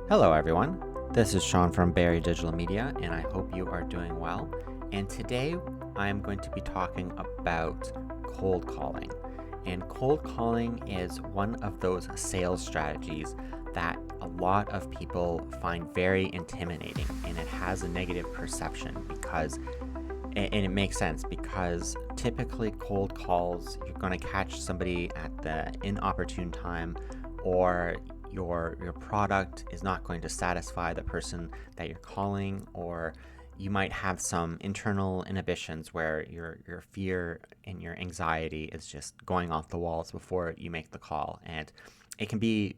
Hello, everyone. This is Sean from Barry Digital Media, and I hope you are doing well. And today I am going to be talking about cold calling. And cold calling is one of those sales strategies that a lot of people find very intimidating, and it has a negative perception and it makes sense because typically cold calls, you're going to catch somebody at the inopportune time, or your product is not going to satisfy the person that you're calling, or you might have some internal inhibitions where your fear and your anxiety is just going off the walls before you make the call. And it can be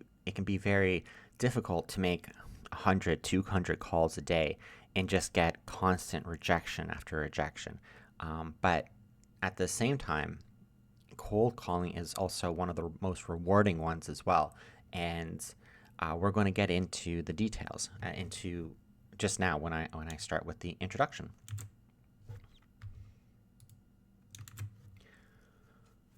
very difficult to make 100, 200 calls a day and just get constant rejection after rejection. But at the same time, cold calling is also one of the most rewarding ones as well. And we're going to get into the details into just now when I start with the introduction.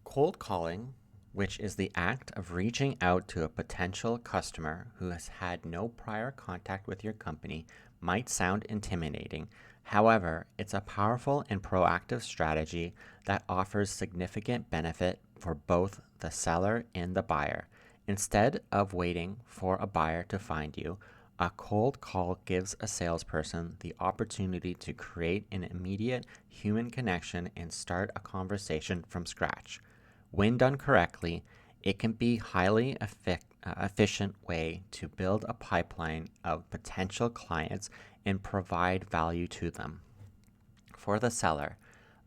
Cold calling, which is the act of reaching out to a potential customer who has had no prior contact with your company, might sound intimidating. However, it's a powerful and proactive strategy that offers significant benefit for both the seller and the buyer. Instead of waiting for a buyer to find you, a cold call gives a salesperson the opportunity to create an immediate human connection and start a conversation from scratch. When done correctly, it can be a highly efficient way to build a pipeline of potential clients and provide value to them. For the seller,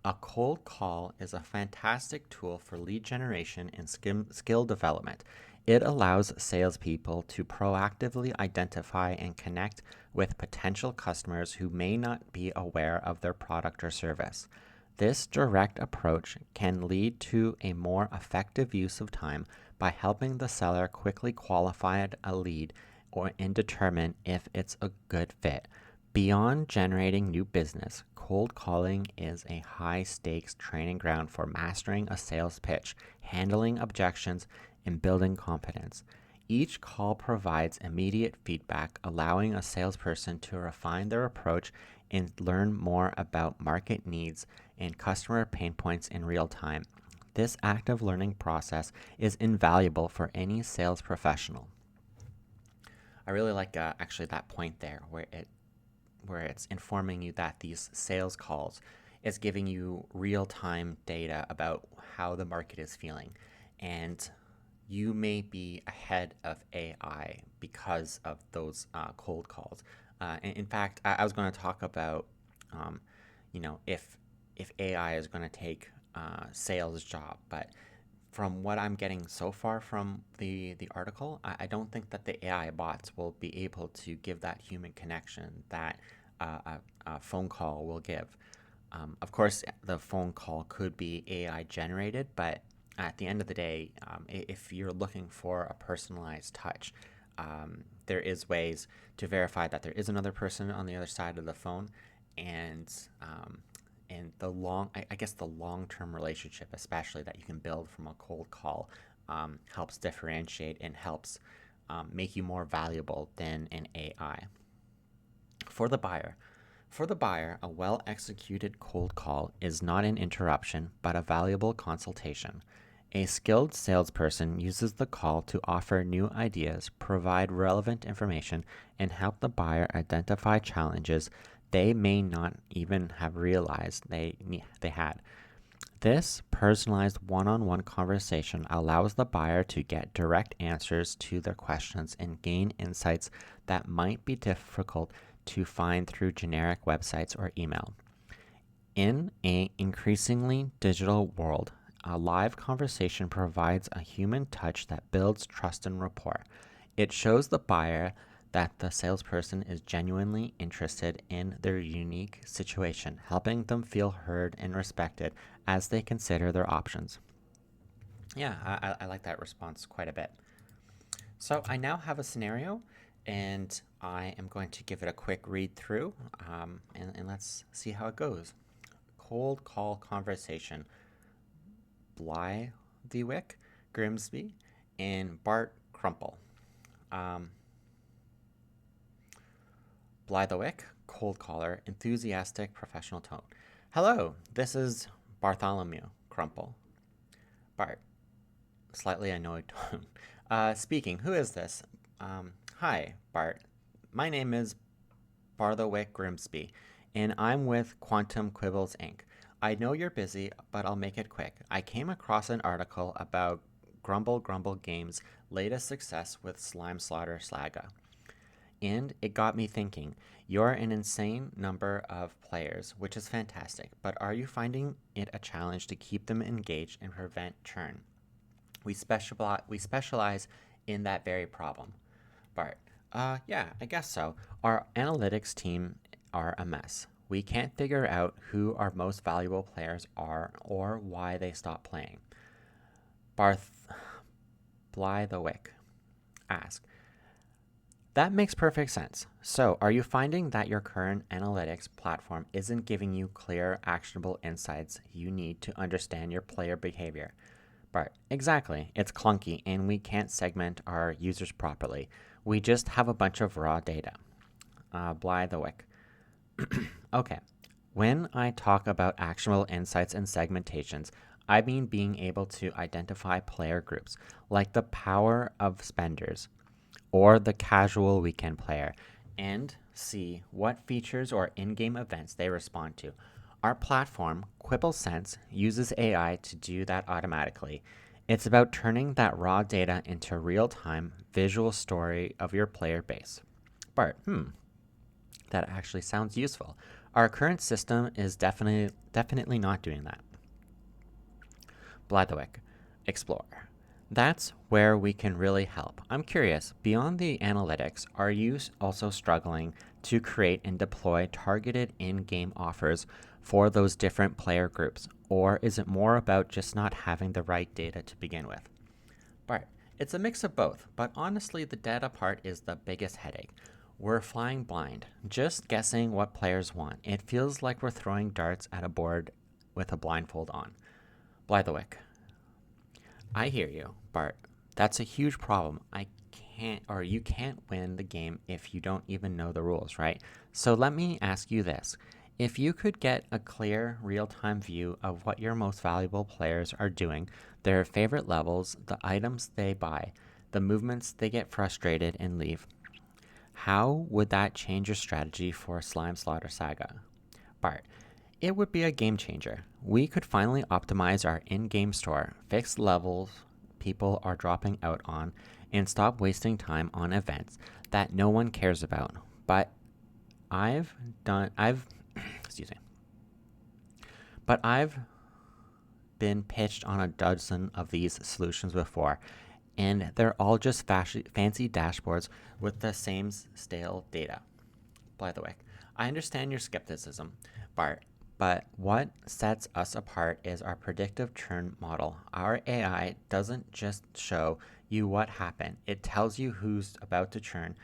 a cold call is a fantastic tool for lead generation and skill development. It allows salespeople to proactively identify and connect with potential customers who may not be aware of their product or service. This direct approach can lead to a more effective use of time by helping the seller quickly qualify a lead and determine if it's a good fit. Beyond generating new business, cold calling is a high stakes training ground for mastering a sales pitch, handling objections, and building confidence. Each call provides immediate feedback, allowing a salesperson to refine their approach and learn more about market needs and customer pain points in real time. This active learning process is invaluable for any sales professional. I really like actually that point there where it's informing you that these sales calls is giving you real-time data about how the market is feeling, and you may be ahead of AI because of those cold calls. In fact, I was going to talk about, if AI is going to take sales job, but from what I'm getting so far from the article, I don't think that the AI bots will be able to give that human connection that a phone call will give. Of course, the phone call could be AI generated, but at the end of the day, if you're looking for a personalized touch, there is ways to verify that there is another person on the other side of the phone, and I guess the long-term relationship, especially that you can build from a cold call, helps differentiate and helps make you more valuable than an AI. For the buyer, a well-executed cold call is not an interruption, but a valuable consultation. A skilled salesperson uses the call to offer new ideas, provide relevant information, and help the buyer identify challenges they may not even have realized they had. This personalized one-on-one conversation allows the buyer to get direct answers to their questions and gain insights that might be difficult to find through generic websites or email. In an increasingly digital world, a live conversation provides a human touch that builds trust and rapport. It shows the buyer that the salesperson is genuinely interested in their unique situation, helping them feel heard and respected as they consider their options. Yeah, I like that response quite a bit. So I now have a scenario, and I am going to give it a quick read through, and let's see how it goes. Cold call conversation. Blythewick, Grimsby, and Bart Crumple. Um, Blythewick, cold caller, enthusiastic professional tone. Hello, this is Bartholomew, Crumple. Bart, slightly annoyed tone. Speaking, who is this? Hi, Bart. My name is Barthowick Grimsby, and I'm with Quantum Quibbles Inc. I know you're busy, but I'll make it quick. I came across an article about Grumble Grumble Games' latest success with Slime Slaughter Saga. And it got me thinking, you're an insane number of players, which is fantastic, but are you finding it a challenge to keep them engaged and prevent churn? We specialize in that very problem. Bart, yeah, I guess so. Our analytics team are a mess. We can't figure out who our most valuable players are or why they stop playing. Barth Blythewick asked, that makes perfect sense. So, are you finding that your current analytics platform isn't giving you clear, actionable insights you need to understand your player behavior? Bart, exactly. It's clunky and we can't segment our users properly. We just have a bunch of raw data. Blythewick. Okay. When I talk about actionable insights and segmentations, I mean being able to identify player groups, like the power of spenders or the casual weekend player, and see what features or in-game events they respond to. Our platform, QuibbleSense, uses AI to do that automatically. It's about turning that raw data into real-time visual story of your player base. Bart, that actually sounds useful. Our current system is definitely not doing that. Blythewick, Explorer. That's where we can really help. I'm curious, beyond the analytics, are you also struggling to create and deploy targeted in-game offers for those different player groups? Or is it more about just not having the right data to begin with? Bart, it's a mix of both, but honestly, the data part is the biggest headache. We're flying blind, just guessing what players want. It feels like we're throwing darts at a board with a blindfold on. Blythewick, I hear you, Bart. That's a huge problem. You can't win the game if you don't even know the rules, right? So let me ask you this. If you could get a clear, real-time view of what your most valuable players are doing, their favorite levels, the items they buy, the movements they get frustrated and leave, how would that change your strategy for Slime Slaughter Saga? Bart, it would be a game changer. We could finally optimize our in-game store, fix levels people are dropping out on, and stop wasting time on events that no one cares about. But I've excuse me. But I've been pitched on a dozen of these solutions before, and they're all just fancy dashboards with the same stale data. Blythewick, I understand your skepticism, Bart, but what sets us apart is our predictive churn model. Our AI doesn't just show you what happened, it tells you who's about to churn.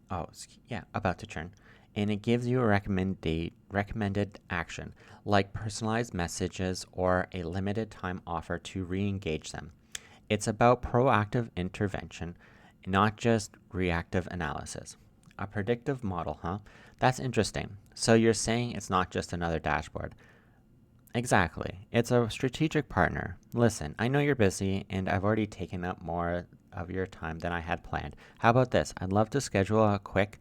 About to churn. And it gives you a recommended action, like personalized messages or a limited time offer to re engage them. It's about proactive intervention, not just reactive analysis. A predictive model, huh? That's interesting. So you're saying it's not just another dashboard. Exactly. It's a strategic partner. Listen, I know you're busy and I've already taken up more of your time than I had planned. How about this? I'd love to schedule a quick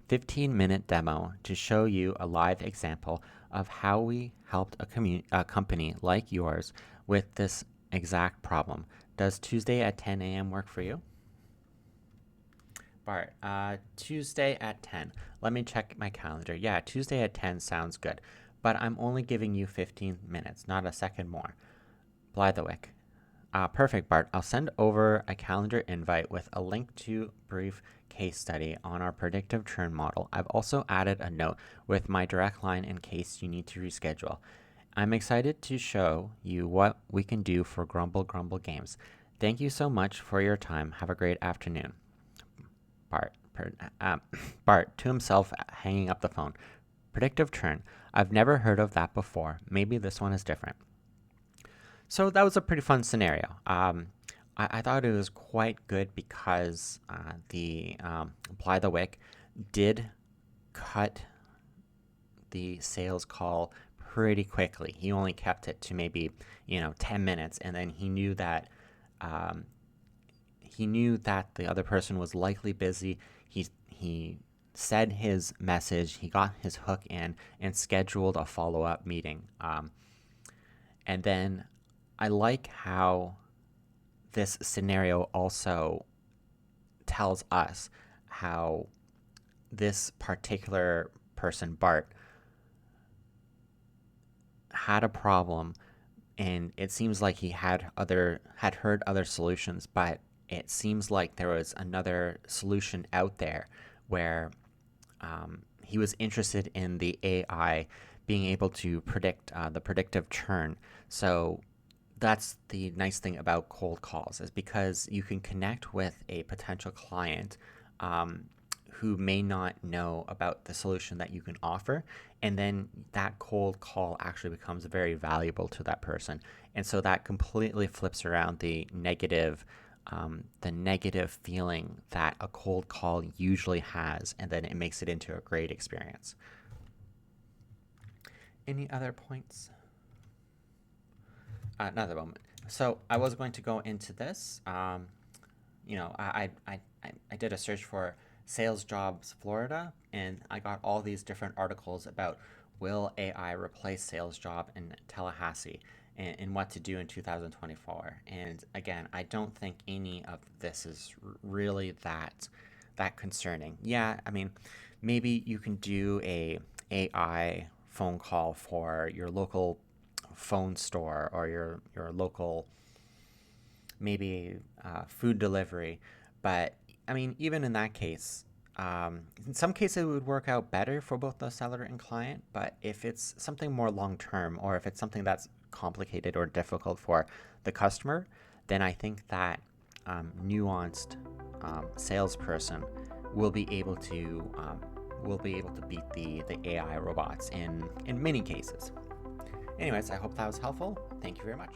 15-minute demo to show you a live example of how we helped a company like yours with this exact problem. Does Tuesday at 10 a.m. work for you? Bart, Tuesday at 10. Let me check my calendar. Yeah, Tuesday at 10 sounds good, but I'm only giving you 15 minutes, not a second more. Blythewick. Perfect, Bart. I'll send over a calendar invite with a link to brief case study on our predictive churn model. I've also added a note with my direct line in case you need to reschedule. I'm excited to show you what we can do for Grumble Grumble Games. Thank you so much for your time. Have a great afternoon. Bart, to himself, hanging up the phone. Predictive churn. I've never heard of that before. Maybe this one is different. So that was a pretty fun scenario. I thought it was quite good because the Blythewick did cut the sales call pretty quickly. He only kept it to maybe 10 minutes, and then he knew that the other person was likely busy. He said his message, he got his hook in, and scheduled a follow-up meeting. And then I like how this scenario also tells us how this particular person, Bart, had a problem, and it seems like he had heard other solutions, but it seems like there was another solution out there where he was interested in the AI being able to predict the predictive churn. So that's the nice thing about cold calls, is because you can connect with a potential client who may not know about the solution that you can offer, and then that cold call actually becomes very valuable to that person. And so that completely flips around the negative feeling that a cold call usually has, and then it makes it into a great experience. Any other points? Another moment. So I was going to go into this. I did a search for sales jobs Florida, and I got all these different articles about will AI replace sales job in Tallahassee, and what to do in 2024. And again, I don't think any of this is really that concerning. Yeah, I mean, maybe you can do a AI phone call for your local phone store, or your local maybe food delivery. But I mean, even in that case, in some cases it would work out better for both the seller and client. But if it's something more long term, or if it's something that's complicated or difficult for the customer, then I think that nuanced salesperson will be able to beat the AI robots in many cases. Anyways, I hope that was helpful. Thank you very much.